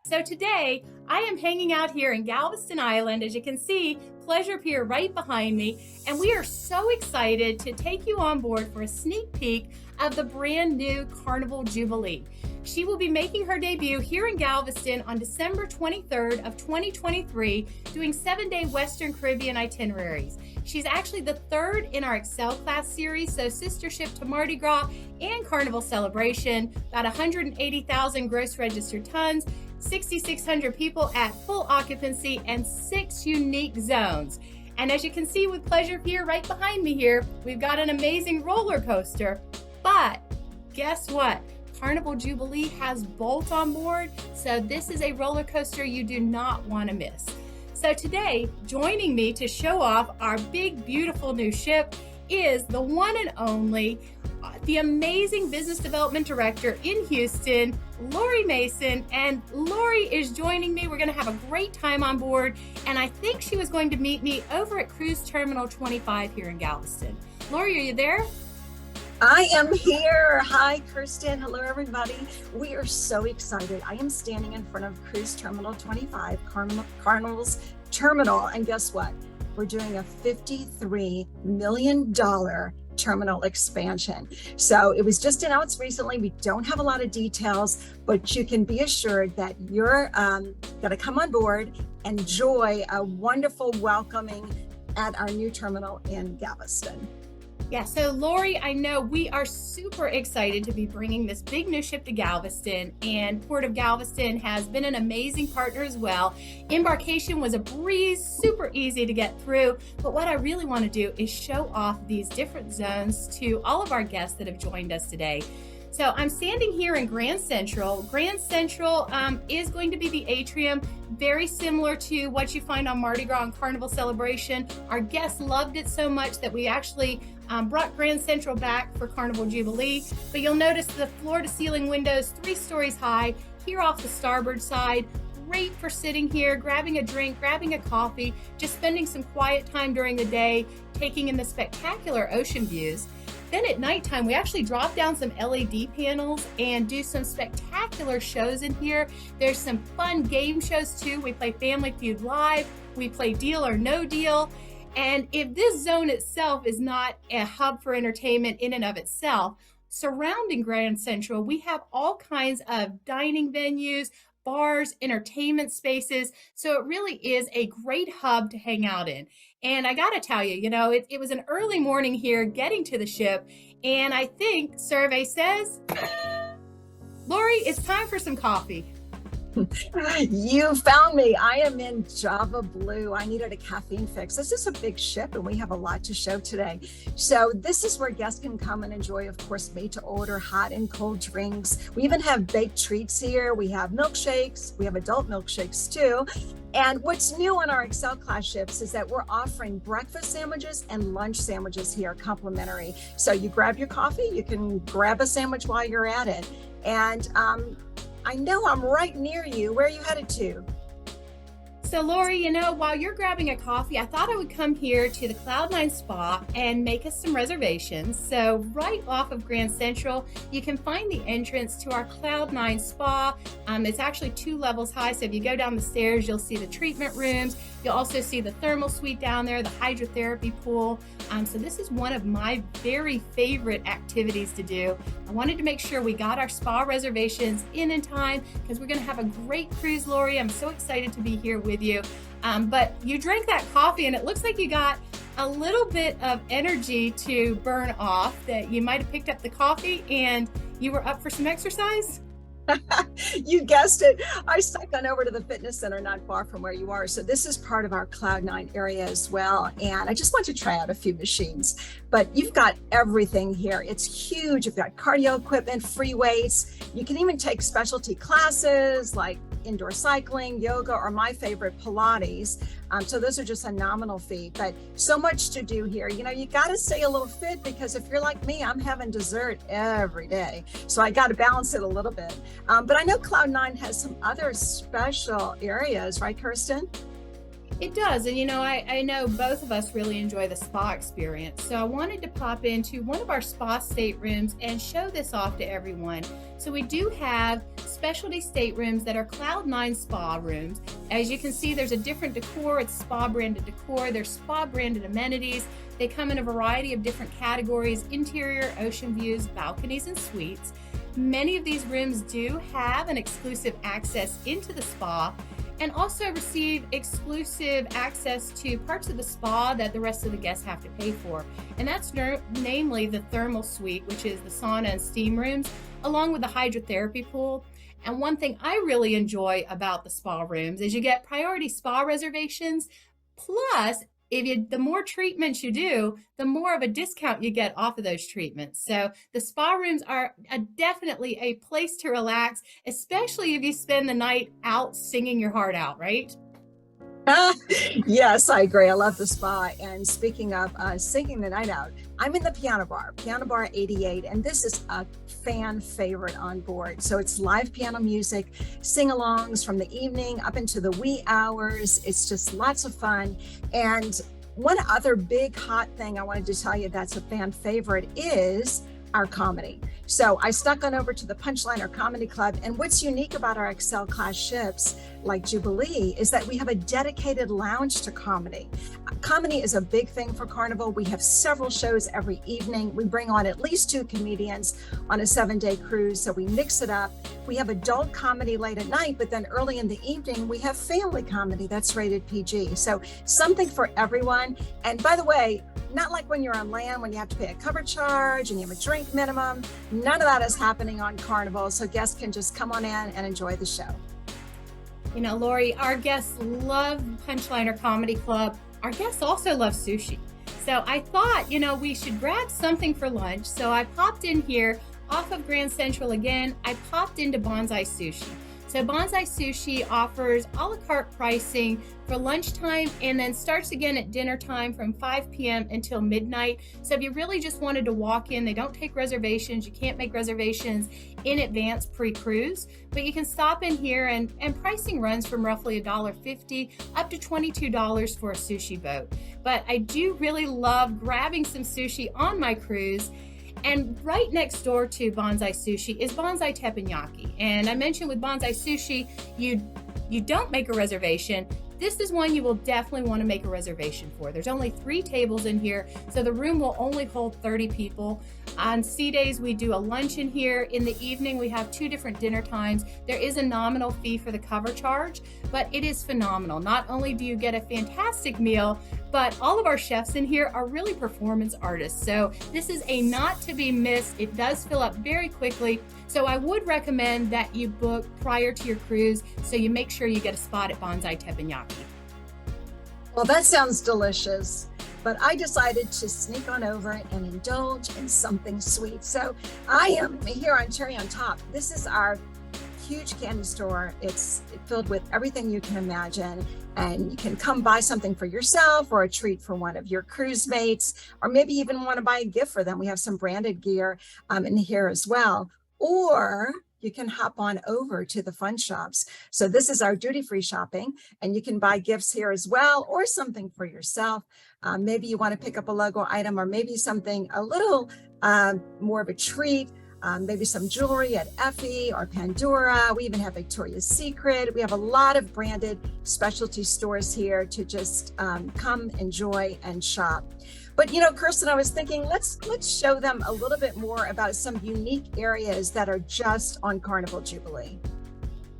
So today I am hanging out here in Galveston Island. As you can see, Pleasure Pier right behind me, and we are so excited to take you on board for a sneak peek of the brand new Carnival Jubilee. She will be making her debut here in Galveston on December 23rd of 2023, doing 7-day Western Caribbean itineraries. She's actually the third in our Excel class series, so sister ship to Mardi Gras and Carnival Celebration, about 180,000 gross registered tons, 6,600 people at full occupancy, and 6 unique zones. And as you can see with Pleasure Pier right behind me here, we've got an amazing roller coaster. But guess what? Carnival Jubilee has Bolt on board, so this is a roller coaster you do not want to miss. So today, joining me to show off our big, beautiful new ship is the one and only, the amazing business development director in Houston, Lori Mason. And Lori is joining me. We're going to have a great time on board. And I think she was going to meet me over at Cruise Terminal 25 here in Galveston. Lori, are you there? I am here. Hi, Kirsten. Hello, everybody. We are so excited. I am standing in front of Cruise Terminal 25, Carnival's terminal. And guess what? We're doing a $53 million terminal expansion. So it was just announced recently. We don't have a lot of details, but you can be assured that you're going to come on board, enjoy a wonderful welcoming at our new terminal in Galveston. Yeah, so Lori, I know we are super excited to be bringing this big new ship to Galveston, and Port of Galveston has been an amazing partner as well. Embarkation was a breeze, super easy to get through, but what I really want to do is show off these different zones to all of our guests that have joined us today. So I'm standing here in Grand Central. Grand Central is going to be the atrium, very similar to what you find on Mardi Gras and Carnival Celebration. Our guests loved it so much that we actually brought Grand Central back for Carnival Jubilee. But you'll notice the floor-to-ceiling windows, 3 stories high, here off the starboard side. Great for sitting here, grabbing a drink, grabbing a coffee, just spending some quiet time during the day, taking in the spectacular ocean views. Then at nighttime, we actually drop down some LED panels and do some spectacular shows in here. There's some fun game shows too. We play Family Feud Live. We play Deal or No Deal. And if this zone itself is not a hub for entertainment in and of itself, surrounding Grand Central, we have all kinds of dining venues, bars, entertainment spaces. So it really is a great hub to hang out in. And I got to tell you, it was an early morning here getting to the ship. And I think survey says, Lori, it's time for some coffee. You found me. I am in Java Blue. I needed a caffeine fix. This is a big ship and we have a lot to show today. So this is where guests can come and enjoy, of course, made to order hot and cold drinks. We even have baked treats here. We have milkshakes. We have adult milkshakes too. And what's new on our Excel class ships is that we're offering breakfast sandwiches and lunch sandwiches here, complimentary. So you grab your coffee, you can grab a sandwich while you're at it. And I know I'm right near you. Where are you headed to? So Lori, while you're grabbing a coffee, I thought I would come here to the Cloud9 Spa and make us some reservations. So right off of Grand Central, you can find the entrance to our Cloud9 Spa. It's actually 2 levels high. So if you go down the stairs, you'll see the treatment rooms. You'll also see the thermal suite down there, the hydrotherapy pool. So this is one of my very favorite activities to do. I wanted to make sure we got our spa reservations in time because we're going to have a great cruise, Lori. I'm so excited to be here with you. But you drank that coffee and it looks like you got a little bit of energy to burn off, that you might have picked up the coffee and you were up for some exercise. You guessed it. I stuck on over to the fitness center not far from where you are. So this is part of our Cloud9 area as well. And I just want to try out a few machines, but you've got everything here. It's huge. You've got cardio equipment, free weights. You can even take specialty classes like indoor cycling, yoga, or my favorite, Pilates. So those are just a nominal fee, but so much to do here. You got to stay a little fit because if you're like me, I'm having dessert every day. So I got to balance it a little bit. But I know Cloud9 has some other special areas, right, Kirsten? It does. And I know both of us really enjoy the spa experience. So I wanted to pop into one of our spa staterooms and show this off to everyone. So we do have specialty staterooms that are Cloud9 spa rooms. As you can see, there's a different decor. It's spa branded decor. There's spa branded amenities. They come in a variety of different categories: interior, ocean views, balconies, and suites. Many of these rooms do have an exclusive access into the spa, and also receive exclusive access to parts of the spa that the rest of the guests have to pay for. And that's namely the thermal suite, which is the sauna and steam rooms, along with the hydrotherapy pool. And one thing I really enjoy about the spa rooms is you get priority spa reservations, plus the more treatments you do, the more of a discount you get off of those treatments. So the spa rooms are definitely a place to relax, especially if you spend the night out singing your heart out, right? Yes, I agree. I love the spa. And speaking of singing the night out, I'm in the Piano Bar 88, and this is a fan favorite on board. So it's live piano music, sing-alongs from the evening up into the wee hours. It's just lots of fun. And one other big hot thing I wanted to tell you that's a fan favorite is our comedy. So I stuck on over to the Punchliner Comedy Club, and what's unique about our Excel class ships like Jubilee is that we have a dedicated lounge to comedy. Comedy is a big thing for Carnival. We have several shows every evening. We bring on at least 2 comedians on a 7-day cruise, so we mix it up. We have adult comedy late at night, but then early in the evening, we have family comedy that's rated PG. So something for everyone. And by the way, not like when you're on land, when you have to pay a cover charge and you have a drink minimum. None of that is happening on Carnival, so guests can just come on in and enjoy the show. You know, Lori, our guests love Punchliner Comedy Club. Our guests also love sushi. So I thought, we should grab something for lunch. So I popped in here off of Grand Central again. I popped into Bonsai Sushi. So Bonsai Sushi offers a la carte pricing for lunchtime and then starts again at dinner time from 5 p.m. until midnight. So if you really just wanted to walk in, they don't take reservations. You can't make reservations in advance pre-cruise, but you can stop in here and pricing runs from roughly $1.50 up to $22 for a sushi boat. But I do really love grabbing some sushi on my cruise. And right next door to Bonsai Sushi is Bonsai Teppanyaki. And I mentioned with Bonsai Sushi, you don't make a reservation. This is one you will definitely want to make a reservation for. There's only 3 tables in here, so the room will only hold 30 people. On sea days, we do a lunch in here. In the evening, we have 2 different dinner times. There is a nominal fee for the cover charge, but it is phenomenal. Not only do you get a fantastic meal, but all of our chefs in here are really performance artists. So this is a not to be missed. It does fill up very quickly. So I would recommend that you book prior to your cruise so you make sure you get a spot at Bonsai Teppanyaki. Well, that sounds delicious, but I decided to sneak on over and indulge in something sweet. So I am here on Cherry on Top. This is our huge candy store. It's filled with everything you can imagine, and you can come buy something for yourself or a treat for one of your cruise mates, or maybe even want to buy a gift for them. We have some branded gear in here as well. Or you can hop on over to the fun shops. So this is our duty-free shopping, and you can buy gifts here as well, or something for yourself. Maybe you want to pick up a logo item, or maybe something a little more of a treat. Maybe some jewelry at Effie or Pandora. We even have Victoria's Secret. We have a lot of branded specialty stores here to just come enjoy and shop. But Kirsten, I was thinking, let's show them a little bit more about some unique areas that are just on Carnival Jubilee.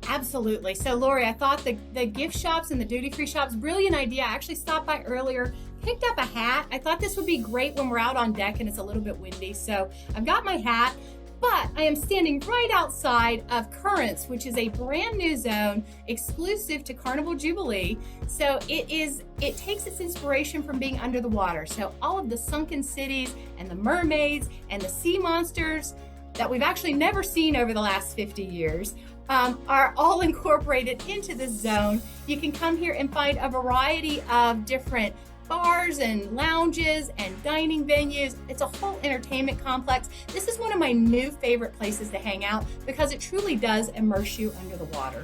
Absolutely. So Lori, I thought the gift shops and the duty-free shops, brilliant idea. I actually stopped by earlier, picked up a hat. I thought this would be great when we're out on deck and it's a little bit windy. So I've got my hat. But I am standing right outside of Currents, which is a brand new zone exclusive to Carnival Jubilee. So it takes its inspiration from being under the water. So all of the sunken cities and the mermaids and the sea monsters that we've actually never seen over the last 50 years are all incorporated into this zone. You can come here and find a variety of different bars and lounges and dining venues. It's a whole entertainment complex. This is one of my new favorite places to hang out because it truly does immerse you under the water.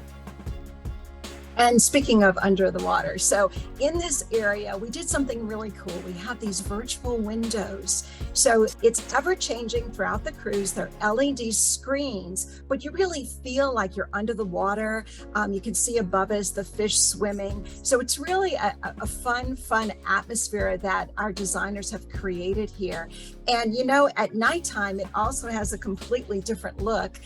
And speaking of under the water, so in this area, we did something really cool. We have these virtual windows. So it's ever changing throughout the cruise. They're LED screens, but you really feel like you're under the water. You can see above us the fish swimming. So it's really a fun atmosphere that our designers have created here. And at nighttime, it also has a completely different look.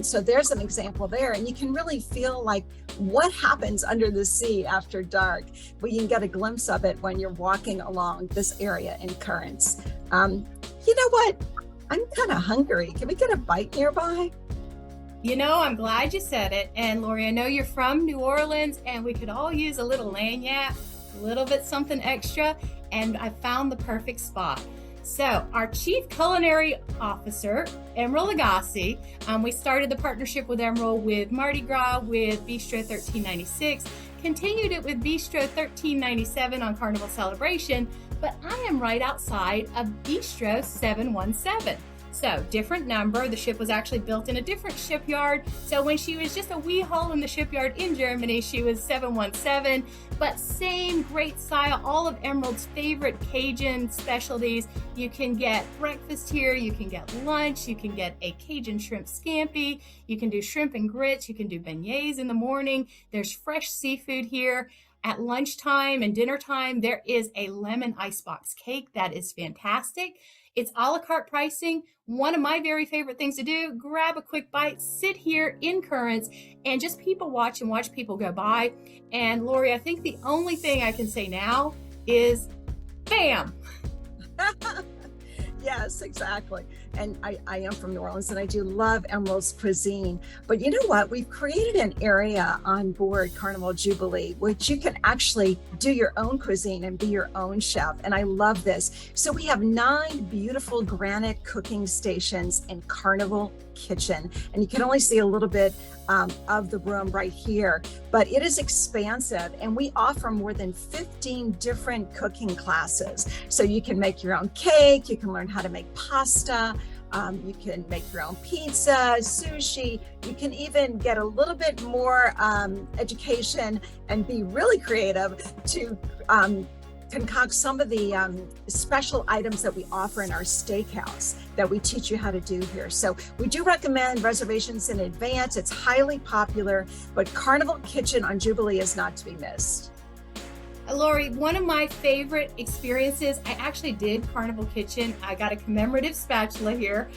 So there's an example there, and you can really feel like what happens under the sea after dark. Well, you can get a glimpse of it when you're walking along this area in currents. You know what? I'm kind of hungry. Can we get a bite nearby? I'm glad you said it. And Lori, I know you're from New Orleans, and we could all use a little lagniappe, a little bit something extra, and I found the perfect spot. So our Chief Culinary Officer, Emerald Agassi, we started the partnership with Emerald with Mardi Gras with Bistro 1396, continued it with Bistro 1397 on Carnival Celebration, but I am right outside of Bistro 717. So different number. The ship was actually built in a different shipyard. So when she was just a wee hole in the shipyard in Germany, she was 717, but same great style, all of Emerald's favorite Cajun specialties. You can get breakfast here, you can get lunch, you can get a Cajun shrimp scampi, you can do shrimp and grits, you can do beignets in the morning. There's fresh seafood here. At lunchtime and dinner time, there is a lemon icebox cake that is fantastic. It's a la carte pricing. One of my very favorite things to do, grab a quick bite, sit here in currents, and just people watch and watch people go by. And Lori, I think the only thing I can say now is bam. Yes, exactly. And I am from New Orleans, and I do love Emerald's cuisine. But you know what? We've created an area on board Carnival Jubilee, which you can actually do your own cuisine and be your own chef. And I love this. So we have 9 beautiful granite cooking stations in Carnival Kitchen. And you can only see a little bit of the room right here, but it is expansive, and we offer more than 15 different cooking classes. So you can make your own cake, you can learn how to make pasta, you can make your own pizza, sushi. You can even get a little bit more education and be really creative to concoct some of the special items that we offer in our steakhouse that we teach you how to do here. So we do recommend reservations in advance. It's highly popular, but Carnival Kitchen on Jubilee is not to be missed. Lori, one of my favorite experiences, I actually did Carnival Kitchen. I got a commemorative spatula here.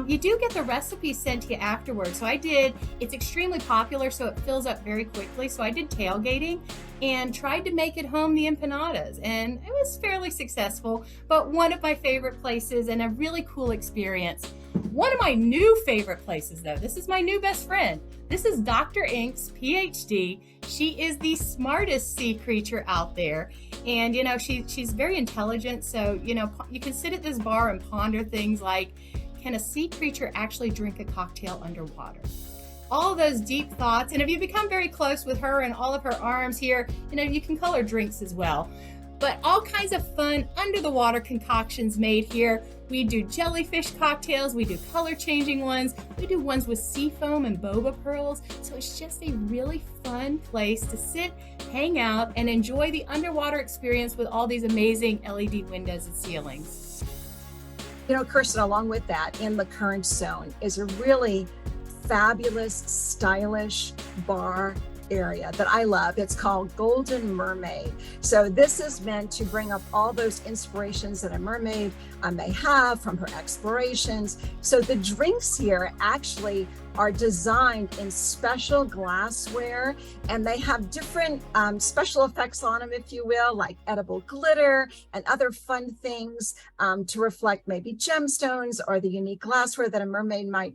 You do get the recipe sent to you afterwards. So I did, it's extremely popular, so it fills up very quickly. So I did tailgating and tried to make at home the empanadas, and it was fairly successful, but one of my favorite places and a really cool experience. One of my new favorite places though, this is my new best friend. This is Dr. Ink's PhD. She is the smartest sea creature out there. And she's very intelligent. So, you can sit at this bar and ponder things like, can a sea creature actually drink a cocktail underwater? All of those deep thoughts. And if you become very close with her and all of her arms here, you can color drinks as well. But all kinds of fun under the water concoctions made here. We do jellyfish cocktails, we do color changing ones, we do ones with sea foam and boba pearls. So it's just a really fun place to sit, hang out, and enjoy the underwater experience with all these amazing LED windows and ceilings. Kirsten, along with that, in the current zone is a really fabulous, stylish bar area that I love. It's called Golden Mermaid. So this is meant to bring up all those inspirations that a mermaid may have from her explorations. So the drinks here actually are designed in special glassware, and they have different special effects on them, if you will, like edible glitter and other fun things to reflect maybe gemstones or the unique glassware that a mermaid might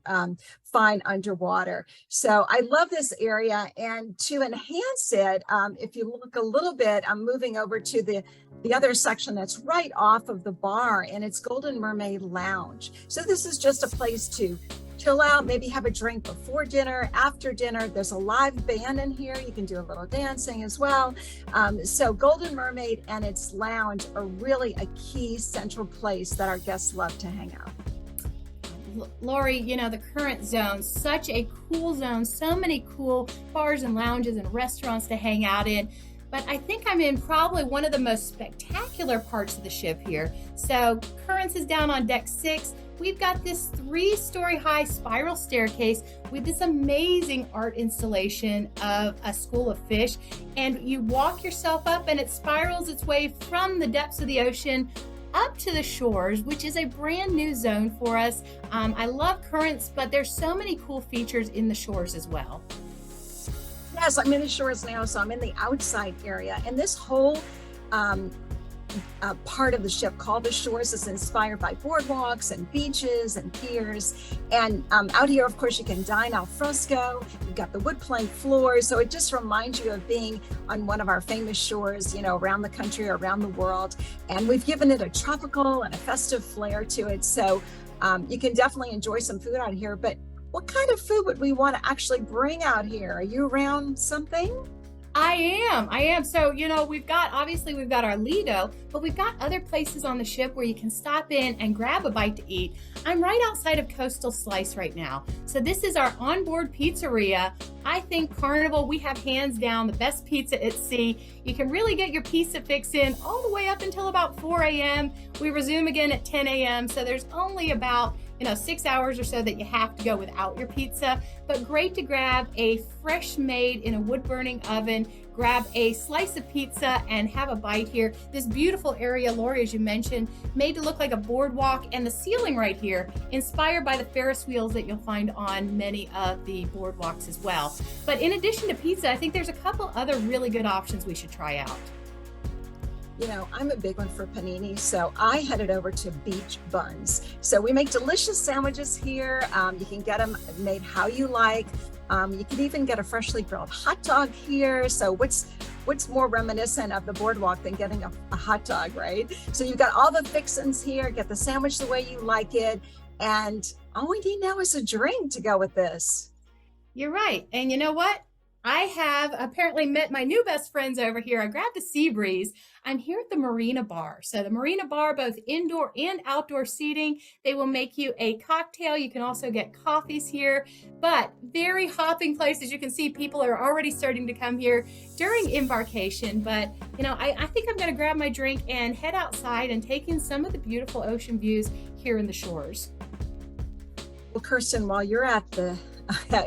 find underwater. So I love this area, and to enhance it, if you look a little bit, I'm moving over to the other section that's right off of the bar, and it's Golden Mermaid Lounge. So this is just a place to chill out, maybe have a drink before dinner, after dinner. There's a live band in here. You can do a little dancing as well. So Golden Mermaid and its lounge are really a key central place that our guests love to hang out. Lori, you know, the current zone, such a cool zone, so many cool bars and lounges and restaurants to hang out in. But I think I'm in probably one of the most spectacular parts of the ship here. So Currents is down on deck 6. We've got this 3-story high spiral staircase with this amazing art installation of a school of fish. And you walk yourself up and it spirals its way from the depths of the ocean up to the shores, which is a brand new zone for us. I love Currents, but there's so many cool features in the shores as well. Yes, I'm in the shores now, so I'm in the outside area. And this whole part of the ship called the shores is inspired by boardwalks and beaches and piers. And out here, of course, you can dine al fresco. You've got the wood plank floors. So it just reminds you of being on one of our famous shores, you know, around the country or around the world. And we've given it a tropical and a festive flair to it. So you can definitely enjoy some food out here. But what kind of food would we want to actually bring out here? Are you around something? I am. So, you know, obviously we've got our Lido, but we've got other places on the ship where you can stop in and grab a bite to eat. I'm right outside of Coastal Slice right now. So this is our onboard pizzeria. I think Carnival, we have hands down the best pizza at sea. You can really get your pizza fix in all the way up until about 4 a.m. We resume again at 10 a.m. So there's only about 6 hours or so that you have to go without your pizza, but great to grab a fresh made in a wood burning oven, grab a slice of pizza and have a bite here. This beautiful area, Lori, as you mentioned, made to look like a boardwalk, and the ceiling right here inspired by the Ferris wheels that you'll find on many of the boardwalks as well. But in addition to pizza, I think there's a couple other really good options we should try out. You know, I'm a big one for panini, so I headed over to Beach Buns. So we make delicious sandwiches here. You can get them made how you like. You can even get a freshly grilled hot dog here. So what's more reminiscent of the boardwalk than getting a hot dog, right? So you've got all the fixins here. Get the sandwich the way you like it. And all we need now is a drink to go with this. You're right. And you know what? I have apparently met my new best friends over here. I grabbed a Sea Breeze. I'm here at the Marina Bar. So the Marina Bar, both indoor and outdoor seating, they will make you a cocktail. You can also get coffees here, but very hopping place. As you can see, people are already starting to come here during embarkation. But, I think I'm going to grab my drink and head outside and take in some of the beautiful ocean views here in the shores. Well, Kirsten, while you're at the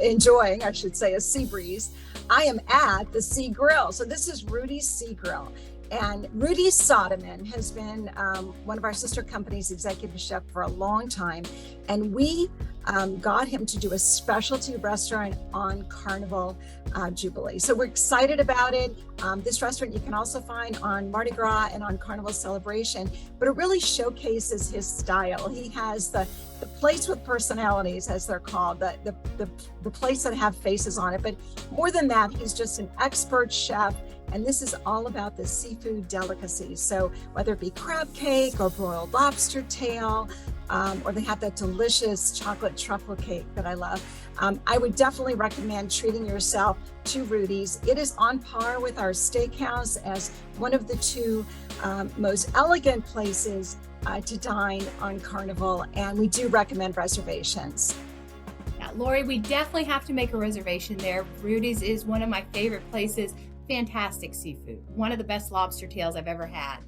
enjoying, I should say, a Sea Breeze, I am at the Sea Grill. So this is Rudy's Sea Grill. And Rudy Soderman has been one of our sister companies' executive chef for a long time. And we got him to do a specialty restaurant on Carnival Jubilee. So we're excited about it. This restaurant you can also find on Mardi Gras and on Carnival Celebration, but it really showcases his style. He has the plates with personalities, as they're called, the plates that have faces on it. But more than that, he's just an expert chef. And this is all about the seafood delicacies. So whether it be crab cake or broiled lobster tail, or they have that delicious chocolate truffle cake that I love. I would definitely recommend treating yourself to Rudy's. It is on par with our steakhouse as one of the two most elegant places to dine on Carnival, and we do recommend reservations. Yeah, Lori, we definitely have to make a reservation there. Rudy's is one of my favorite places. Fantastic seafood, one of the best lobster tails I've ever had.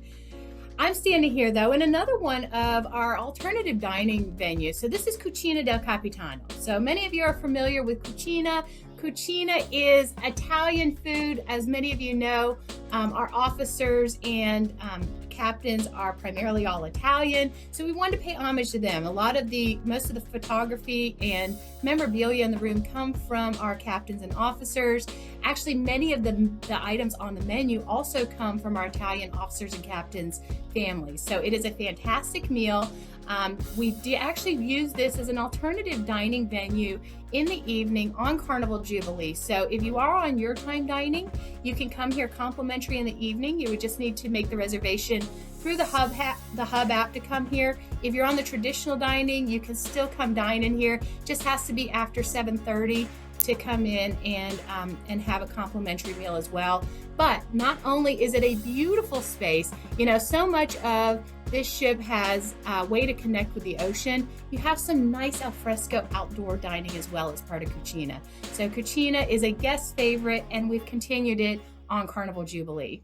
I'm standing here though in another one of our alternative dining venues. So this is Cucina del Capitano. So many of you are familiar with Cucina. Cucina is Italian food. As many of you know, our officers and captains are primarily all Italian. So we wanted to pay homage to them. Most of the photography and memorabilia in the room come from our captains and officers. Actually, many of the items on the menu also come from our Italian officers and captains' families. So it is a fantastic meal. We actually use this as an alternative dining venue in the evening on Carnival Jubilee. So if you are on your time dining, you can come here complimentary in the evening. You would just need to make the reservation through the Hub app to come here. If you're on the traditional dining, you can still come dine in here. Just has to be after 7:30 to come in and have a complimentary meal as well. But not only is it a beautiful space, so much of this ship has a way to connect with the ocean. You have some nice alfresco outdoor dining as well as part of Cucina. So Cucina is a guest favorite, and we've continued it on Carnival Jubilee.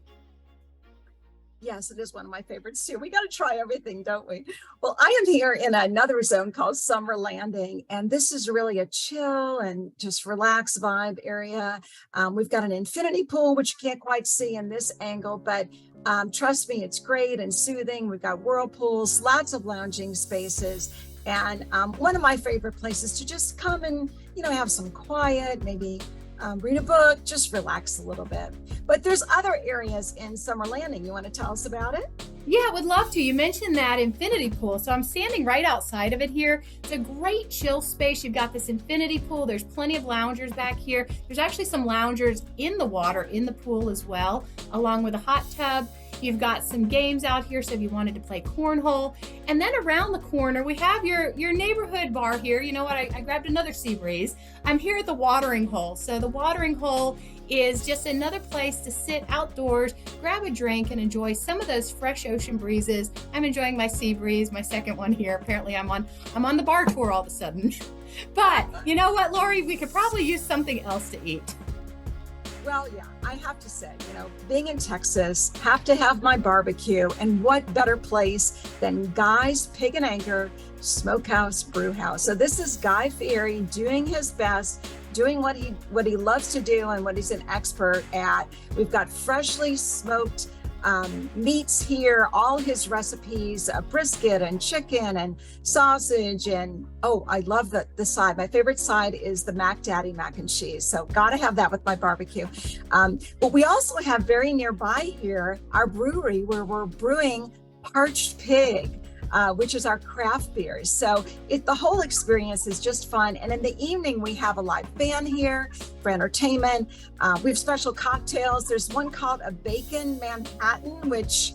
Yes, it is one of my favorites too. We got to try everything, don't we? Well, I am here in another zone called Summer Landing, and this is really a chill and just relaxed vibe area. We've got an infinity pool, which you can't quite see in this angle, but trust me, it's great and soothing. We've got whirlpools, lots of lounging spaces, and one of my favorite places to just come and, have some quiet, maybe read a book, just relax a little bit. But there's other areas in Summer Landing. You want to tell us about it? Yeah, I would love to. You mentioned that infinity pool. So I'm standing right outside of it here. It's a great chill space. You've got this infinity pool. There's plenty of loungers back here. There's actually some loungers in the water in the pool as well, along with a hot tub. You've got some games out here, so if you wanted to play cornhole. And then around the corner, we have your neighborhood bar here. You know what? I grabbed another sea breeze. I'm here at the watering hole. So the watering hole is just another place to sit outdoors, grab a drink, and enjoy some of those fresh ocean breezes. I'm enjoying my sea breeze, my second one here. Apparently I'm on the bar tour all of a sudden. But you know what, Lori? We could probably use something else to eat. Well, yeah, I have to say, being in Texas, have to have my barbecue. And what better place than Guy's Pig and Anchor Smokehouse Brewhouse. So this is Guy Fieri doing his best, doing what he loves to do and what he's an expert at. We've got freshly smoked meats here, all his recipes, brisket and chicken and sausage. And I love the side. My favorite side is the Mac Daddy mac and cheese. So gotta have that with my barbecue. But we also have very nearby here our brewery where we're brewing Parched Pig, which is our craft beers. So the whole experience is just fun. And in the evening, we have a live band here for entertainment. We have special cocktails. There's one called a Bacon Manhattan, which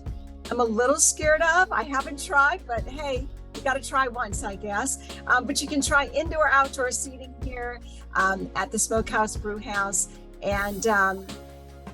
I'm a little scared of. I haven't tried, but hey, you got to try once, I guess. But you can try indoor, outdoor seating here at the Smokehouse Brewhouse. And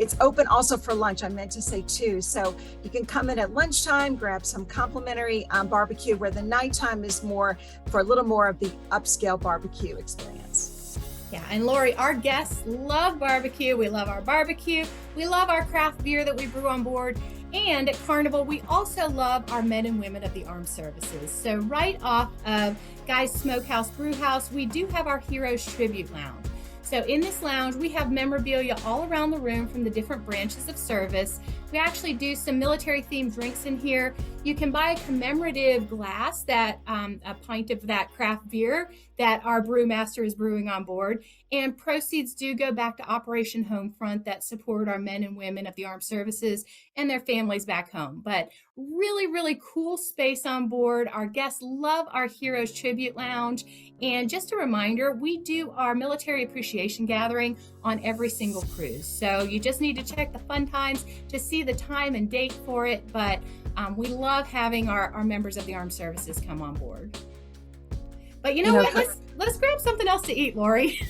it's open also for lunch, I meant to say too. So you can come in at lunchtime, grab some complimentary barbecue, where the nighttime is more for a little more of the upscale barbecue experience. Yeah, and Lori, our guests love barbecue. We love our barbecue. We love our craft beer that we brew on board. And at Carnival, we also love our men and women of the armed services. So right off of Guy's Smokehouse Brewhouse, we do have our Heroes Tribute Lounge. So in this lounge, we have memorabilia all around the room from the different branches of service. We actually do some military-themed drinks in here. You can buy a commemorative glass, that a pint of that craft beer that our brewmaster is brewing on board. And proceeds do go back to Operation Homefront that support our men and women of the armed services and their families back home. But really, really cool space on board. Our guests love our Heroes Tribute Lounge. And just a reminder, we do our military appreciation gathering on every single cruise. So you just need to check the fun times to see the time and date for it. But we love having our members of the armed services come on board. But you know what? Let's grab something else to eat, Lori.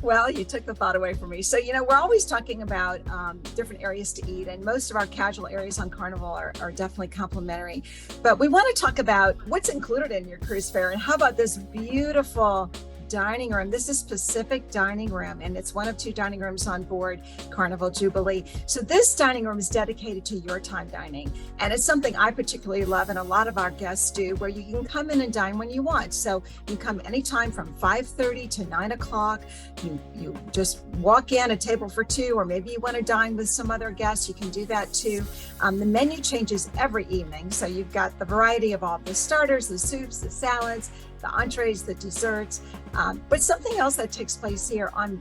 Well, you took the thought away from me. So, we're always talking about different areas to eat, and most of our casual areas on Carnival are definitely complimentary. But we want to talk about what's included in your cruise fare. And how about this beautiful dining room? This is Pacific Dining Room, and it's one of two dining rooms on board Carnival Jubilee. So this dining room is dedicated to your time dining, and it's something I particularly love, and a lot of our guests do, where you can come in and dine when you want. So you come anytime from 5:30 to 9 o'clock. You just walk in, a table for two, or maybe you want to dine with some other guests, you can do that too. The menu changes every evening, so you've got the variety of all the starters, the soups, the salads, the entrees, the desserts. But something else that takes place here on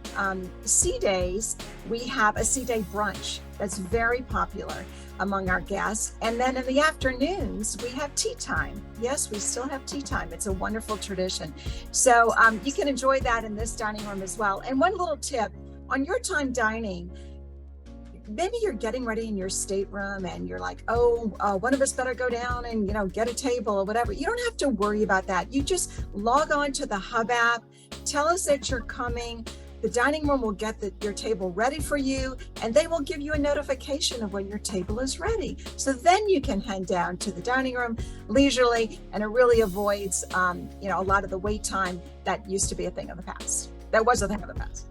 sea days, we have a sea day brunch that's very popular. among our guests. And then in the afternoons, we have tea time. Yes, we still have tea time. It's a wonderful tradition. So you can enjoy that in this dining room as well. And one little tip on your time dining, maybe you're getting ready in your stateroom and you're like, one of us better go down and, get a table or whatever. You don't have to worry about that. You just log on to the Hub app, tell us that you're coming. The dining room will get your table ready for you, and they will give you a notification of when your table is ready. So then you can head down to the dining room leisurely, and it really avoids, a lot of the wait time that used to be a thing of the past. That was a thing of the past.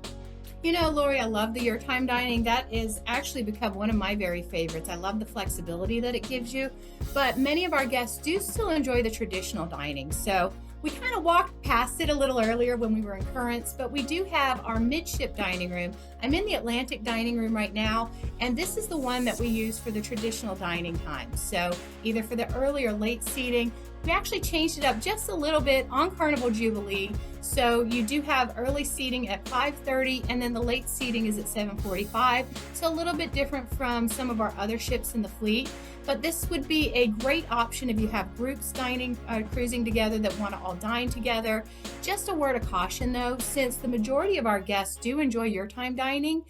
Lori, I love the your time dining. That is actually become one of my very favorites. I love the flexibility that it gives you, but many of our guests do still enjoy the traditional dining. So we kind of walked past it a little earlier when we were in Currents, but we do have our midship dining room. I'm in the Atlantic dining room right now, and this is the one that we use for the traditional dining time. So either for the early or late seating, we actually changed it up just a little bit on Carnival Jubilee. So you do have early seating at 5:30, and then the late seating is at 7:45. So a little bit different from some of our other ships in the fleet. But this would be a great option if you have groups dining, cruising together that want to all dine together. Just a word of caution though, since the majority of our guests do enjoy your time dining,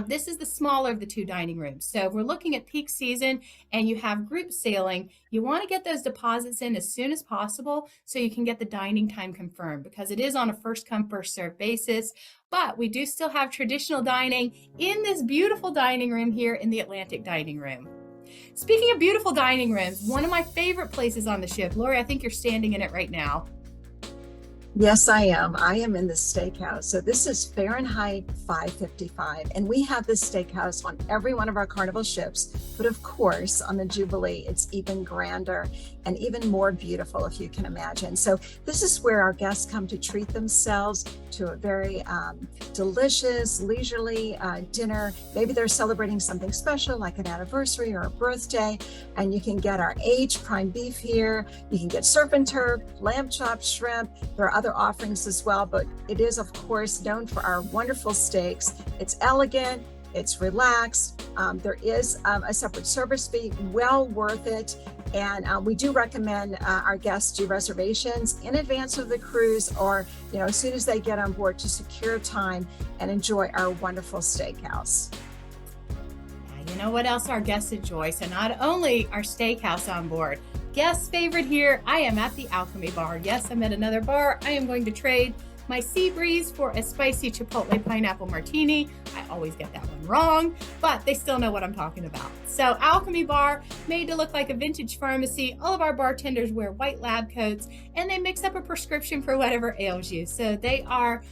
this is the smaller of the two dining rooms. So if we're looking at peak season and you have group sailing, you want to get those deposits in as soon as possible so you can get the dining time confirmed, because it is on a first come, first served basis. But we do still have traditional dining in this beautiful dining room here in the Atlantic dining room. Speaking of beautiful dining rooms, one of my favorite places on the ship, Lori, I think you're standing in it right now. Yes, I am. I am in the steakhouse. So this is Fahrenheit 555, and we have this steakhouse on every one of our Carnival ships. But of course, on the Jubilee, it's even grander and even more beautiful, if you can imagine. So this is where our guests come to treat themselves to a very delicious, leisurely dinner. Maybe they're celebrating something special like an anniversary or a birthday, and you can get our aged prime beef here. You can get surf and turf, lamb chops, shrimp. There are other offerings as well, but it is of course known for our wonderful steaks. It's elegant, it's relaxed. There is a separate service fee, well worth it. And we do recommend our guests do reservations in advance of the cruise, or as soon as they get on board, to secure time and enjoy our wonderful steakhouse. You know what else our guests enjoy? So not only our steakhouse on board, guest favorite here, I am at the Alchemy Bar. Yes, I'm at another bar. I am going to trade my Sea Breeze for a spicy Chipotle pineapple martini. I always get that one wrong, but they still know what I'm talking about. So Alchemy Bar, made to look like a vintage pharmacy. All of our bartenders wear white lab coats, and they mix up a prescription for whatever ails you. So they are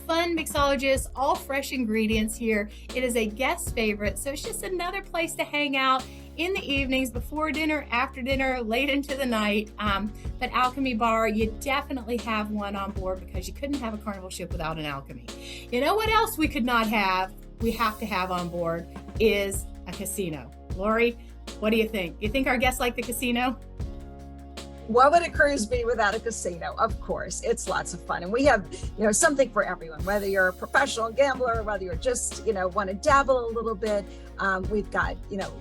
fun mixologists, all fresh ingredients here. It is a guest favorite, so it's just another place to hang out in the evenings, before dinner, after dinner, late into the night. But Alchemy Bar, you definitely have one on board, because you couldn't have a Carnival ship without an Alchemy. You know what else we could not have, we have to have on board, is a casino. Lori, what do you think? You think our guests like the casino? What would a cruise be without a casino? Of course, it's lots of fun. And we have, something for everyone, whether you're a professional gambler, whether you're just, want to dabble a little bit. We've got,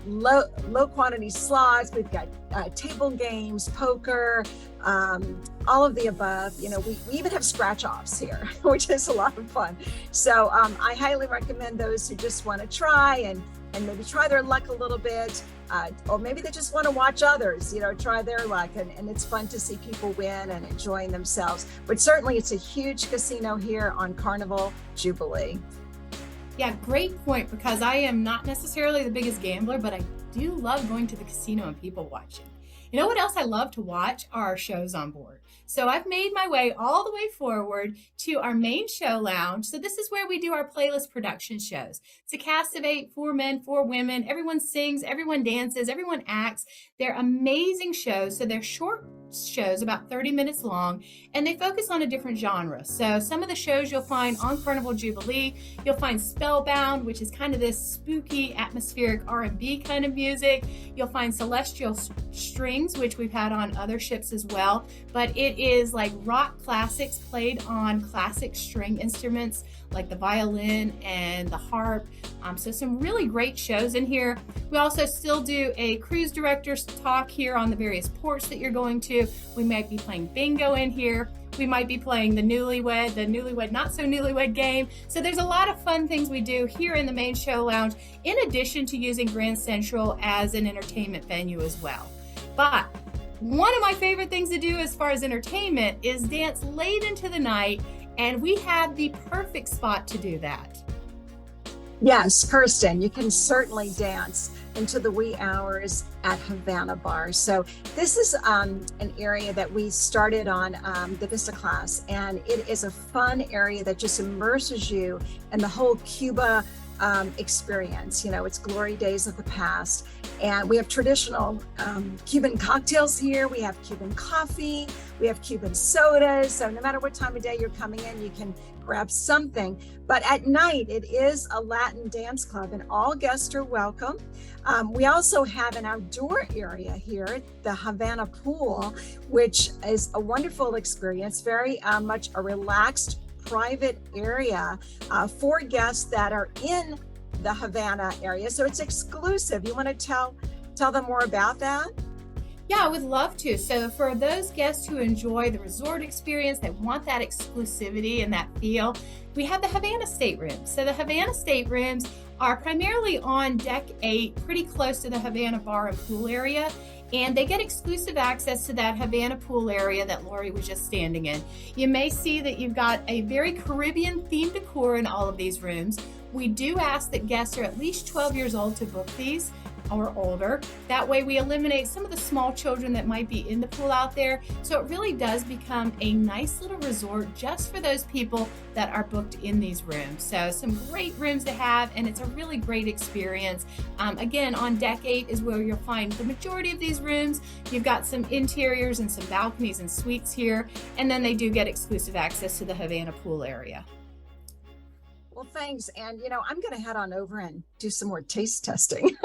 low quantity slots. We've got table games, poker, all of the above. We even have scratch offs here, which is a lot of fun. So I highly recommend those who just want to try and maybe try their luck a little bit. Or maybe they just want to watch others, try their luck. And it's fun to see people win and enjoying themselves. But certainly it's a huge casino here on Carnival Jubilee. Yeah, great point, because I am not necessarily the biggest gambler, but I do love going to the casino and people watching. You know what else I love to watch are shows on board. So I've made my way all the way forward to our main show lounge. So this is where we do our playlist production shows. It's a cast of 8, 4 men, 4 women. Everyone sings, everyone dances, everyone acts. They're amazing shows. So they're short shows, about 30 minutes long, and they focus on a different genre. So some of the shows you'll find on Carnival Jubilee, you'll find Spellbound, which is kind of this spooky, atmospheric R&B kind of music. You'll find Celestial Strings, which we've had on other ships as well, but it is like rock classics played on classic string instruments like the violin and the harp. So some really great shows in here. We also still do a cruise director's talk here on the various ports that you're going to. We might be playing bingo in here. We might be playing the newlywed, not so newlywed game. So there's a lot of fun things we do here in the main show lounge, in addition to using Grand Central as an entertainment venue as well. But one of my favorite things to do as far as entertainment is dance late into the night, and we have the perfect spot to do that. Yes, Kirsten, you can certainly dance into the wee hours at Havana Bar. So this is an area that we started on the Vista class, and it is a fun area that just immerses you in the whole Cuba experience. You know, it's glory days of the past, and we have traditional Cuban cocktails here. We have Cuban coffee, we have Cuban sodas. So no matter what time of day you're coming in, you can grab something. But at night, it is a Latin dance club, and all guests are welcome. We also have an outdoor area here, the Havana Pool, which is a wonderful experience, very much a relaxed, private area for guests that are in the Havana area. So it's exclusive. You want to tell them more about that? Yeah, I would love to. So for those guests who enjoy the resort experience, that want that exclusivity and that feel, we have the Havana Staterooms. So the Havana Staterooms are primarily on deck 8, pretty close to the Havana Bar and Pool area. And they get exclusive access to that Havana pool area that Lori was just standing in. You may see that you've got a very Caribbean themed decor in all of these rooms. We do ask that guests are at least 12 years old to book these, or older. That way we eliminate some of the small children that might be in the pool out there. So it really does become a nice little resort just for those people that are booked in these rooms. So some great rooms to have, and it's a really great experience. Again, on deck 8 is where you'll find the majority of these rooms. You've got some interiors and some balconies and suites here, and then they do get exclusive access to the Havana pool area. Well, thanks. And, you know, I'm going to head on over and do some more taste testing.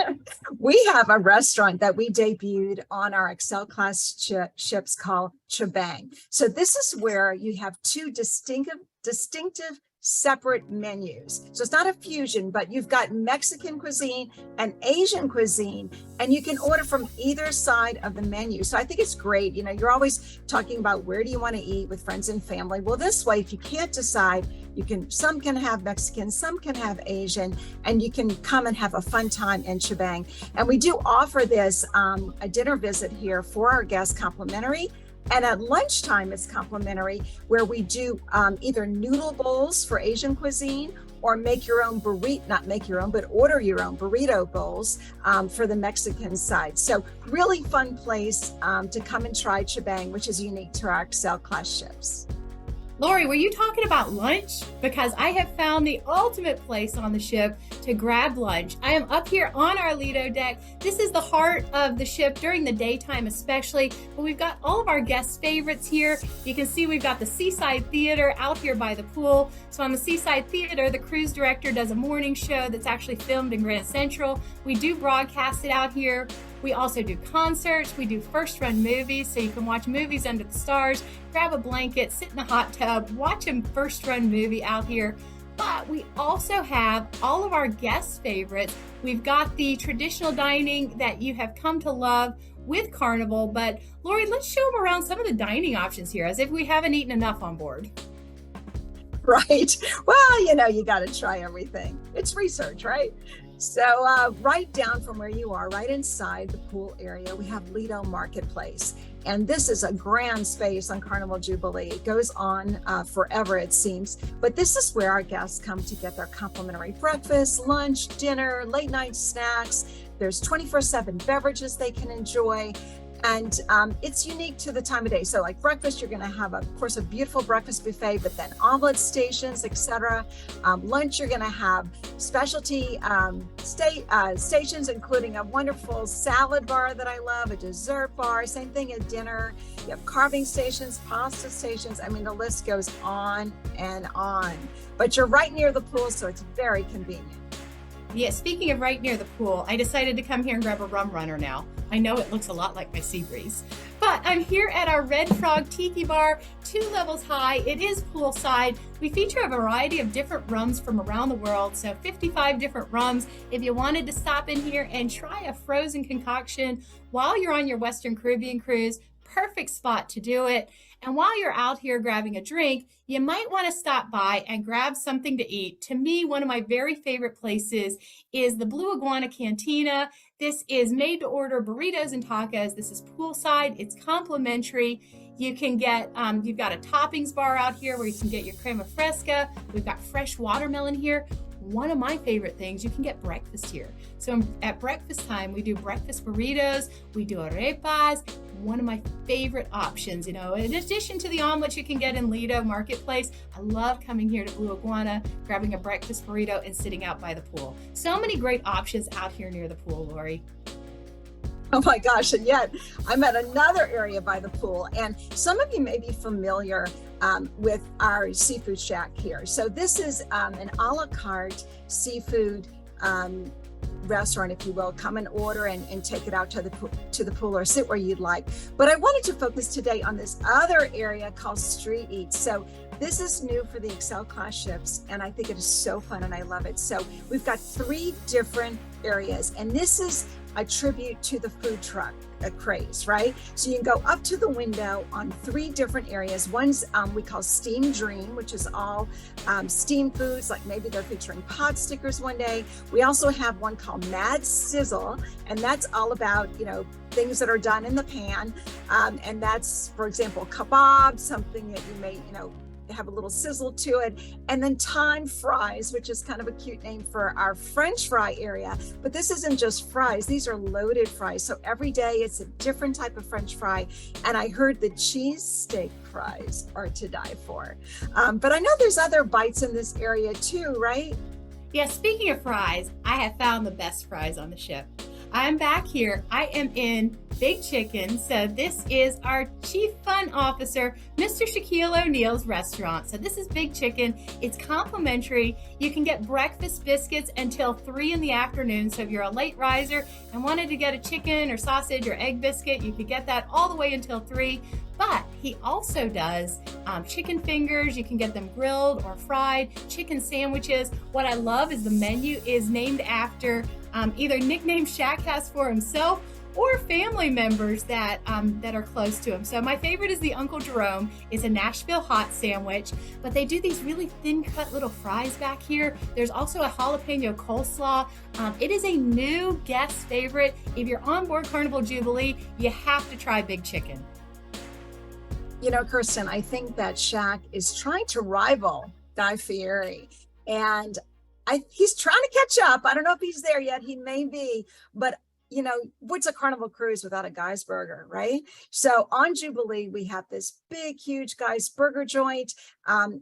We have a restaurant that we debuted on our Excel class ships called Chebang. So this is where you have two distinctive separate menus. So it's not a fusion, but you've got Mexican cuisine and Asian cuisine, and you can order from either side of the menu. So I think it's great. You know, you're always talking about where do you want to eat with friends and family. Well, this way, if you can't decide, some can have Mexican, some can have Asian, and you can come and have a fun time in Chebang. And we do offer this a dinner visit here for our guests complimentary. And at lunchtime, it's complimentary, where we do either noodle bowls for Asian cuisine, or make your own burrito, not make your own, but order your own burrito bowls for the Mexican side. So really fun place to come and try Chebang, which is unique to our Excel class ships. Lori, were you talking about lunch? Because I have found the ultimate place on the ship to grab lunch. I am up here on our Lido deck. This is the heart of the ship during the daytime especially, but we've got all of our guest favorites here. You can see we've got the Seaside Theater out here by the pool. So on the Seaside Theater, the cruise director does a morning show that's actually filmed in Grand Central. We do broadcast it out here. We also do concerts, we do first run movies, so you can watch movies under the stars, grab a blanket, sit in a hot tub, watch a first run movie out here. But we also have all of our guest favorites. We've got the traditional dining that you have come to love with Carnival, but Lori, let's show them around some of the dining options here, as if we haven't eaten enough on board. Right. Well, you know, you got to try everything. It's research, right? So right down from where you are, right inside the pool area, we have Lido Marketplace. And this is a grand space on Carnival Jubilee. It goes on forever, it seems. But this is where our guests come to get their complimentary breakfast, lunch, dinner, late night snacks. There's 24/7 beverages they can enjoy. And it's unique to the time of day. So like breakfast, you're gonna have, of course, a beautiful breakfast buffet, but then omelet stations, etc. Lunch, you're gonna have specialty stations, including a wonderful salad bar that I love, a dessert bar, same thing at dinner. You have carving stations, pasta stations. I mean, the list goes on and on. But you're right near the pool, so it's very convenient. Yeah, speaking of right near the pool, I decided to come here and grab a rum runner now. I know it looks a lot like my Sea Breeze, but I'm here at our Red Frog Tiki Bar, 2 levels high. It is poolside. We feature a variety of different rums from around the world, so 55 different rums. If you wanted to stop in here and try a frozen concoction while you're on your Western Caribbean cruise, perfect spot to do it. And while you're out here grabbing a drink, you might want to stop by and grab something to eat. To me, one of my very favorite places is the Blue Iguana Cantina. This is made to order burritos and tacos. This is poolside. It's complimentary. You can get, you've got a toppings bar out here where you can get your crema fresca. We've got fresh watermelon here. One of my favorite things, you can get breakfast here. So at breakfast time, we do breakfast burritos, we do arepas, one of my favorite options, in addition to the omelets you can get in Lido Marketplace. I love coming here to Blue Iguana, grabbing a breakfast burrito and sitting out by the pool. So many great options out here near the pool, Lori. Oh my gosh, and yet I'm at another area by the pool, and some of you may be familiar with our seafood shack here. So this is an a la carte seafood restaurant, if you will. Come and order and take it out to the pool or sit where you'd like. But I wanted to focus today on this other area called Street Eats. So this is new for the Excel class ships, and I think it is so fun and I love it. So we've got 3 different areas, and this is a tribute to the food truck craze, right? So you can go up to the window on 3 different areas. One's we call Steam Dream, which is all steam foods, like maybe they're featuring pot stickers one day. We also have one called Mad Sizzle, and that's all about, things that are done in the pan. And that's, for example, kebab, something that you may, have a little sizzle to it. And then Time Fries, which is kind of a cute name for our French fry area. But this isn't just fries, these are loaded fries. So every day it's a different type of French fry. And I heard the cheese steak fries are to die for. But I know there's other bites in this area too, right? Yeah, speaking of fries, I have found the best fries on the ship. I'm back here. I am in Big Chicken. So this is our Chief Fun Officer, Mr. Shaquille O'Neal's restaurant. So this is Big Chicken. It's complimentary. You can get breakfast biscuits until 3 in the afternoon. So if you're a late riser and wanted to get a chicken or sausage or egg biscuit, you could get that all the way until 3. But he also does chicken fingers. You can get them grilled or fried, chicken sandwiches. What I love is the menu is named after either nickname Shaq has for himself or family members that are close to him. So my favorite is the Uncle Jerome. It's a Nashville hot sandwich, but they do these really thin cut little fries back here. There's also a jalapeno coleslaw. It is a new guest favorite. If you're on board Carnival Jubilee, you have to try Big Chicken. Kirsten, I think that Shaq is trying to rival Guy Fieri, and he's trying to catch up. I don't know if he's there yet. He may be, but what's a Carnival cruise without a Guy's Burger, right? So on Jubilee, we have this big, huge Guy's Burger joint.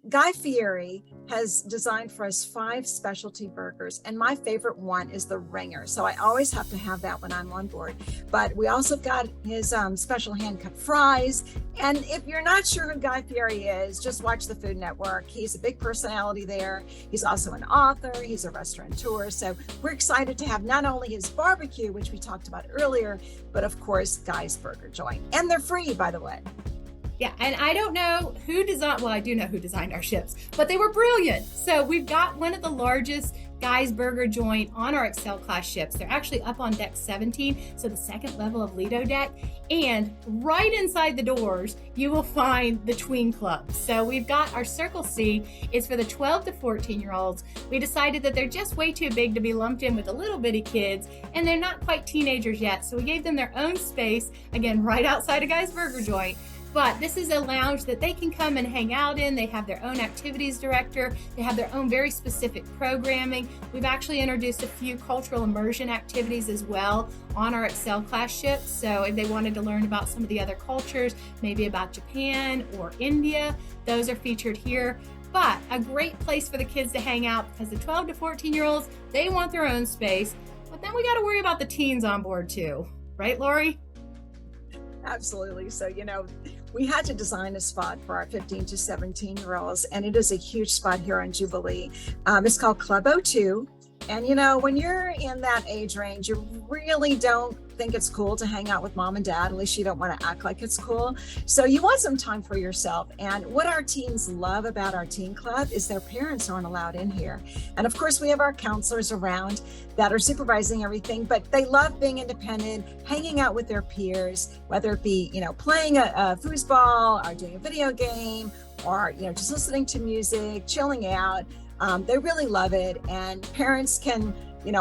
Guy Fieri has designed for us 5 specialty burgers, and my favorite one is the Ringer. So I always have to have that when I'm on board. But we also got his special hand-cut fries. And if you're not sure who Guy Fieri is, just watch the Food Network. He's a big personality there. He's also an author. He's a restaurateur. So we're excited to have not only his barbecue, which we talked about earlier, but of course, Guy's Burger joint. And they're free, by the way. Yeah, and I don't know who designed, well, I do know who designed our ships, but they were brilliant. So we've got one of the largest Guy's Burger joint on our Excel class ships. They're actually up on deck 17, so the second level of Lido deck. And right inside the doors, you will find the tween club. So we've got our Circle C. It's for the 12 to 14-year-olds. We decided that they're just way too big to be lumped in with the little bitty kids, and they're not quite teenagers yet. So we gave them their own space, again, right outside of Guy's Burger joint. But this is a lounge that they can come and hang out in. They have their own activities director. They have their own very specific programming. We've actually introduced a few cultural immersion activities as well on our Excel class ships. So if they wanted to learn about some of the other cultures, maybe about Japan or India, those are featured here. But a great place for the kids to hang out because the 12 to 14-year-olds, they want their own space. But then we got to worry about the teens on board too. Right, Lori? Absolutely. So, we had to design a spot for our 15 to 17-year-olds, and it is a huge spot here on Jubilee. It's called Club O2. And, when you're in that age range, you really don't think it's cool to hang out with mom and dad. At least you don't want to act like it's cool. So you want some time for yourself. And what our teens love about our teen club is their parents aren't allowed in here. And of course, we have our counselors around that are supervising everything, but they love being independent, hanging out with their peers, whether it be, playing a foosball or doing a video game, or, just listening to music, chilling out. They really love it. And parents can,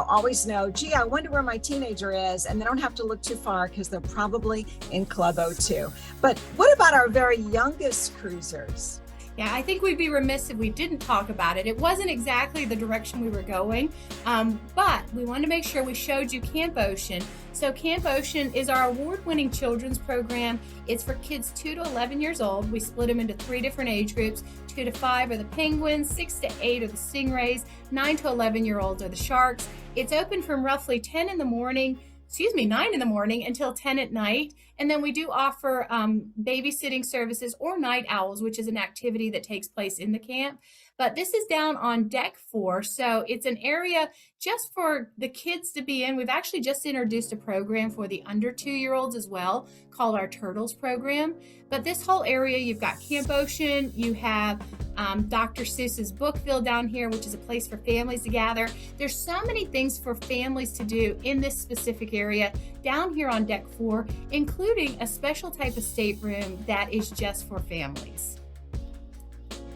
always know, gee, I wonder where my teenager is. And they don't have to look too far because they're probably in Club O2. But what about our very youngest cruisers? Yeah, I think we'd be remiss if we didn't talk about it. It wasn't exactly the direction we were going, but we wanted to make sure we showed you Camp Ocean. So Camp Ocean is our award-winning children's program. It's for kids 2 to 11 years old. We split them into 3 different age groups. 2 to 5 are the penguins, 6 to 8 are the stingrays, 9 to 11-year-olds are the sharks. It's open from roughly 9 in the morning until 10 at night. And then we do offer babysitting services or night owls, which is an activity that takes place in the camp. But this is down on deck 4. So it's an area just for the kids to be in. We've actually just introduced a program for the under 2-year-olds as well, called our Turtles program. But this whole area, you've got Camp Ocean, you have Dr. Seuss's Bookville down here, which is a place for families to gather. There's so many things for families to do in this specific area down here on deck 4, including a special type of stateroom that is just for families.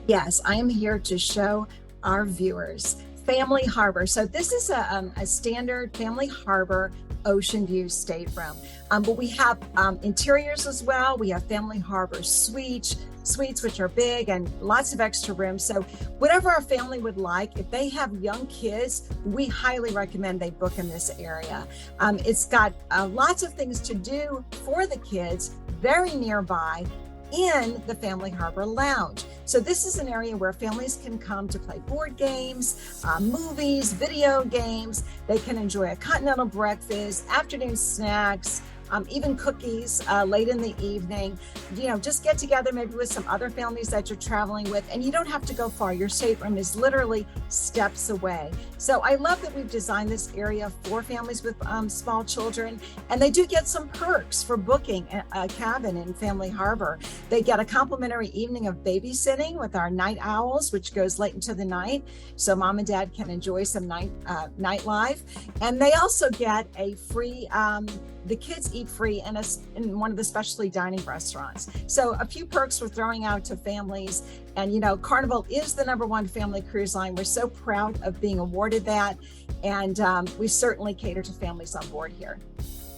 Yes, I am here to show our viewers Family Harbor. So this is a standard Family Harbor ocean view stateroom. But we have interiors as well. We have Family Harbor suites, which are big and lots of extra rooms. So whatever our family would like, if they have young kids, we highly recommend they book in this area. It's got lots of things to do for the kids very nearby in the Family Harbor Lounge. So this is an area where families can come to play board games, movies, video games. They can enjoy a continental breakfast, afternoon snacks, even cookies late in the evening. Just get together maybe with some other families that you're traveling with, and you don't have to go far. Your stateroom is literally steps away. So I love that we've designed this area for families with small children, and they do get some perks for booking a cabin in Family Harbor. They get a complimentary evening of babysitting with our night owls, which goes late into the night, so mom and dad can enjoy some nightlife. And they also get a free the kids eat free in one of the specialty dining restaurants. So a few perks we're throwing out to families. And Carnival is the #1 family cruise line. We're so proud of being awarded that. And we certainly cater to families on board here.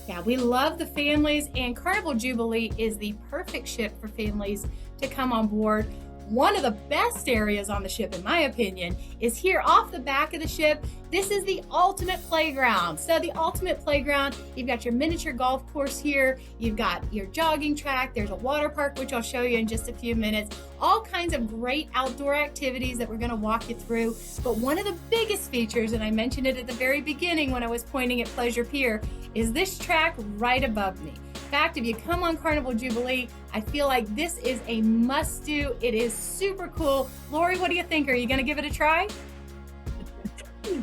Yeah, we love the families, and Carnival Jubilee is the perfect ship for families to come on board. One of the best areas on the ship, in my opinion, is here off the back of the ship. This is the ultimate playground. So the ultimate playground, you've got your miniature golf course here. You've got your jogging track. There's a water park, which I'll show you in just a few minutes. All kinds of great outdoor activities that we're going to walk you through. But one of the biggest features, and I mentioned it at the very beginning when I was pointing at Pleasure Pier, is this track right above me. In fact, if you come on Carnival Jubilee, I feel like this is a must-do. It is super cool. Lori, what do you think? Are you going to give it a try?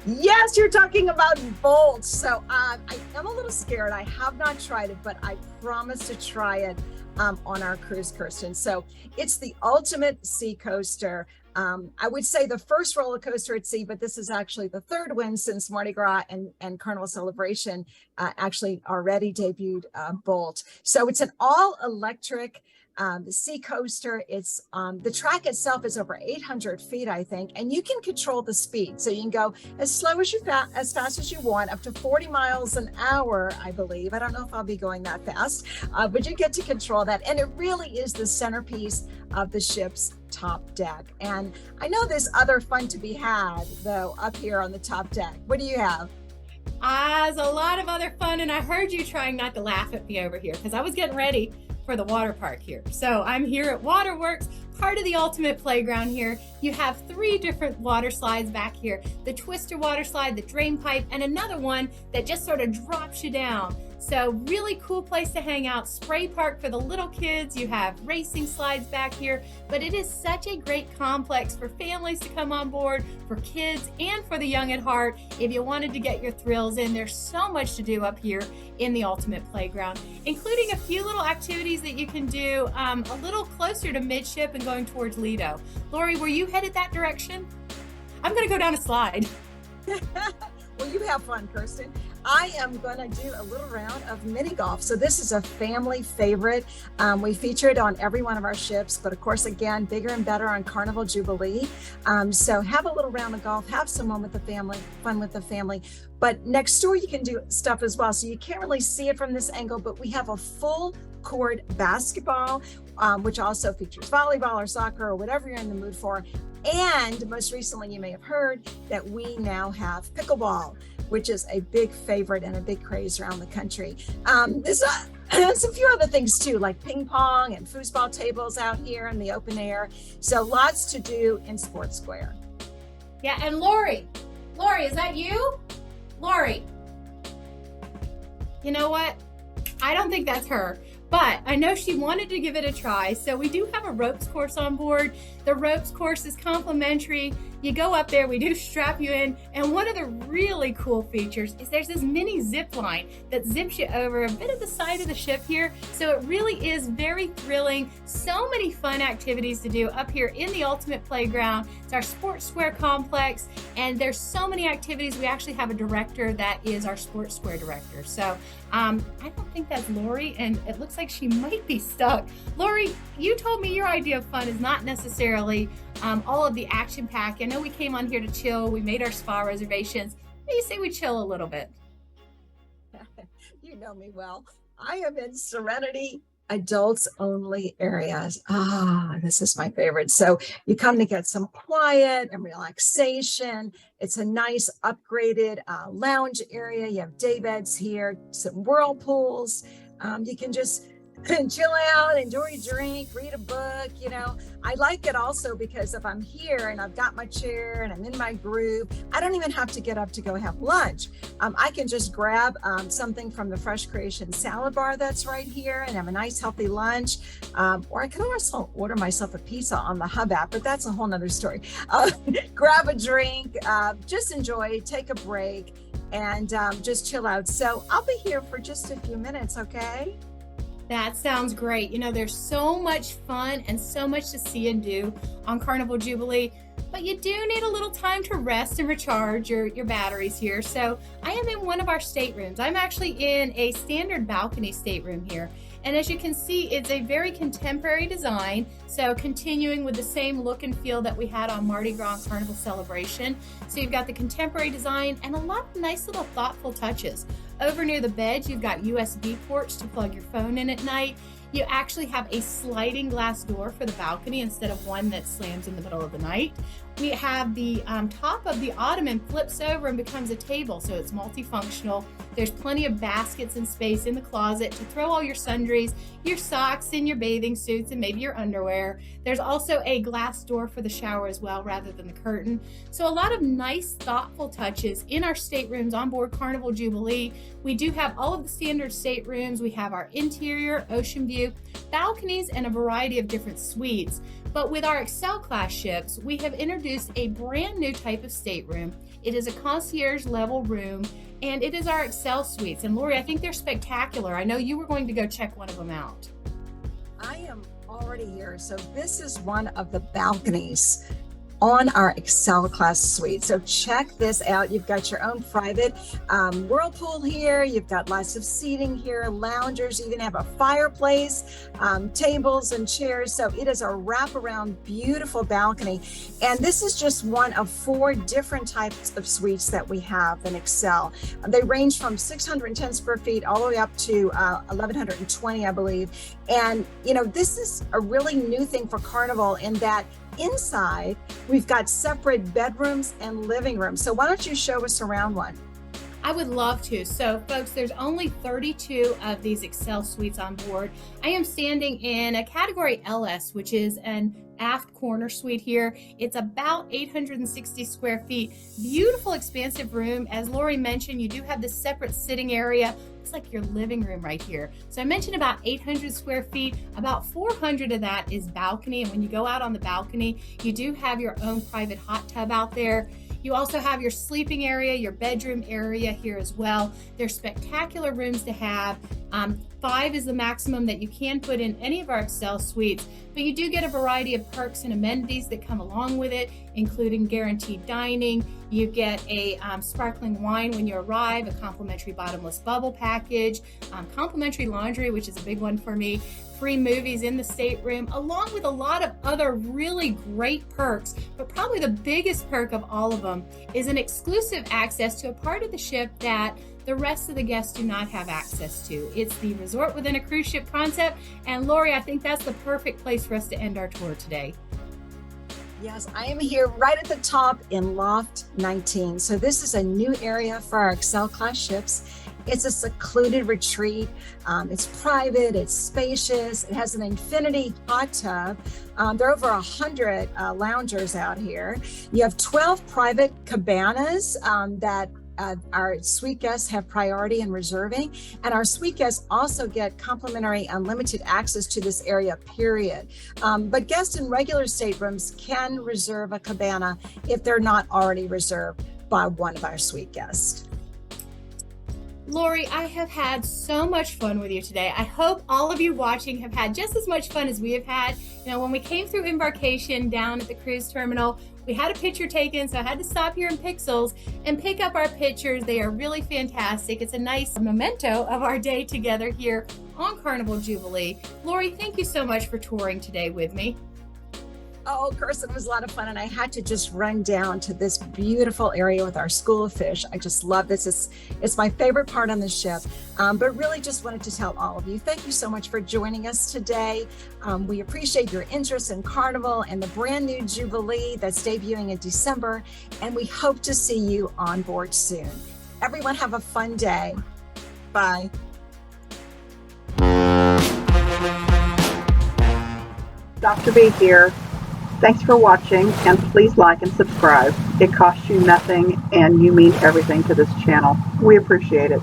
Yes, you're talking about bolts. So I am a little scared. I have not tried it, but I promise to try it on our cruise, Kirsten. So it's the ultimate sea coaster. I would say the first roller coaster at sea, but this is actually the third one since Mardi Gras and Carnival Celebration actually already debuted Bolt. So it's an all-electric sea coaster. It's the track itself is over 800 feet, I think, and you can control the speed. So you can go as slow as as fast as you want, up to 40 miles an hour, I believe. I don't know if I'll be going that fast, but you get to control that. And it really is the centerpiece of the ship's top deck. And I know there's other fun to be had, though, up here on the top deck. What do you have? There's a lot of other fun, and I heard you trying not to laugh at me over here because I was getting ready for the water park here. So I'm here at Waterworks, part of the ultimate playground here. You have 3 different water slides back here. The Twister water slide, the drain pipe, and another one that just sort of drops you down. So really cool place to hang out. Spray park for the little kids. You have racing slides back here, but it is such a great complex for families to come on board, for kids and for the young at heart. If you wanted to get your thrills in, there's so much to do up here in the Ultimate Playground, including a few little activities that you can do a little closer to midship and going towards Lido. Lori, were you headed that direction? I'm going to go down a slide. Well, you have fun, Kirsten. I am going to do a little round of mini golf. So this is a family favorite. We feature it on every one of our ships, but of course, again, bigger and better on Carnival Jubilee. So have a little round of golf, have some fun with the family. But next door, you can do stuff as well. So you can't really see it from this angle, but we have a full court basketball, which also features volleyball or soccer or whatever you're in the mood for. And most recently, you may have heard that we now have pickleball, which is a big favorite and a big craze around the country. There's a few other things too, like ping pong and foosball tables out here in the open air. So lots to do in Sports Square. Yeah, and Lori, is that you? Lori, you know what? I don't think that's her, but I know she wanted to give it a try. So we do have a ropes course on board. The ropes course is complimentary. You go up there, we do strap you in. And one of the really cool features is there's this mini zip line that zips you over a bit of the side of the ship here. So it really is very thrilling. So many fun activities to do up here in the Ultimate Playground. It's our Sports Square complex, and there's so many activities. We actually have a director that is our Sports Square director. So I don't think that's Lori, and it looks like she might be stuck. Lori, you told me your idea of fun is not necessarily all of the action pack. I know we came on here to chill. We made our spa reservations. What do you say we chill a little bit? You know me well. I am in Serenity adults only areas. This is my favorite. So you come to get some quiet and relaxation. It's a nice upgraded lounge area. You have day beds here, some whirlpools. You can just chill out, enjoy a drink, read a book. You know, I like it also because if I'm here and I've got my chair and I'm in my groove, I don't even have to get up to go have lunch. I can just grab something from the Fresh Creation salad bar that's right here and have a nice healthy lunch. Or I can also order myself a pizza on the Hub app, but that's a whole nother story. Grab a drink, just enjoy, take a break, and just chill out. So I'll be here for just a few minutes, okay? That sounds great. You know, there's so much fun and so much to see and do on Carnival Jubilee, but you do need a little time to rest and recharge your batteries here. So I am in one of our staterooms. I'm actually in a standard balcony stateroom here. And as you can see, it's a very contemporary design. So continuing with the same look and feel that we had on Mardi Gras Carnival Celebration. So you've got the contemporary design and a lot of nice little thoughtful touches. Over near the beds, you've got USB ports to plug your phone in at night. You actually have a sliding glass door for the balcony instead of one that slams in the middle of the night. We have the top of the ottoman flips over and becomes a table, so it's multifunctional. There's plenty of baskets and space in the closet to throw all your sundries, your socks, and your bathing suits, and maybe your underwear. There's also a glass door for the shower as well, rather than the curtain. So a lot of nice, thoughtful touches in our staterooms on board Carnival Jubilee. We do have all of the standard staterooms. We have our interior, ocean view, balconies, and a variety of different suites. But with our Excel class ships, we have introduced a brand new type of stateroom. It is a concierge level room, and it is our Excel suites. And Lori, I think they're spectacular. I know you were going to go check one of them out. I am already here. So this is one of the balconies on our Excel class suite. So check this out. You've got your own private whirlpool here. You've got lots of seating here, loungers. You even have a fireplace, tables and chairs. So it is a wraparound, beautiful balcony. And this is just one of 4 different types of suites that we have in Excel. They range from 610 square feet all the way up to 1,120, I believe. And, you know, this is a really new thing for Carnival in that inside, we've got separate bedrooms and living rooms. So why don't you show us around one? I would love to. So folks, there's only 32 of these Excel suites on board. I am standing in a category LS, which is an aft corner suite here. It's about 860 square feet. Beautiful, expansive room. As Lori mentioned, you do have this separate sitting area. It's like your living room right here. So I mentioned about 800 square feet. About 400 of that is balcony. And when you go out on the balcony, you do have your own private hot tub out there. You also have your sleeping area, your bedroom area here as well. They're spectacular rooms to have. 5 is the maximum that you can put in any of our Excel suites, but you do get a variety of perks and amenities that come along with it, including guaranteed dining. You get a sparkling wine when you arrive, a complimentary bottomless bubble package, complimentary laundry, which is a big one for me, free movies in the stateroom, along with a lot of other really great perks. But probably the biggest perk of all of them is an exclusive access to a part of the ship that the rest of the guests do not have access to. It's the resort within a cruise ship concept. And Lori, I think that's the perfect place for us to end our tour today. Yes, I am here right at the top in Loft 19. So this is a new area for our Excel class ships. It's a secluded retreat. It's private, it's spacious. It has an infinity hot tub. There are over 100 loungers out here. You have 12 private cabanas that our suite guests have priority in reserving, and our suite guests also get complimentary unlimited access to this area, period. But guests in regular staterooms can reserve a cabana if they're not already reserved by one of our suite guests. Lori, I have had so much fun with you today. I hope all of you watching have had just as much fun as we have had. You know, when we came through embarkation down at the cruise terminal, we had a picture taken, so I had to stop here in Pixels and pick up our pictures. They are really fantastic. It's a nice memento of our day together here on Carnival Jubilee. Lori, thank you so much for touring today with me. Oh, Kirsten, it was a lot of fun. And I had to just run down to this beautiful area with our school of fish. I just love this. It's my favorite part on the ship. But really just wanted to tell all of you, thank you so much for joining us today. We appreciate your interest in Carnival and the brand new Jubilee that's debuting in December. And we hope to see you on board soon. Everyone have a fun day. Bye. Dr. B here. Thanks for watching, and please like and subscribe. It costs you nothing and you mean everything to this channel. We appreciate it.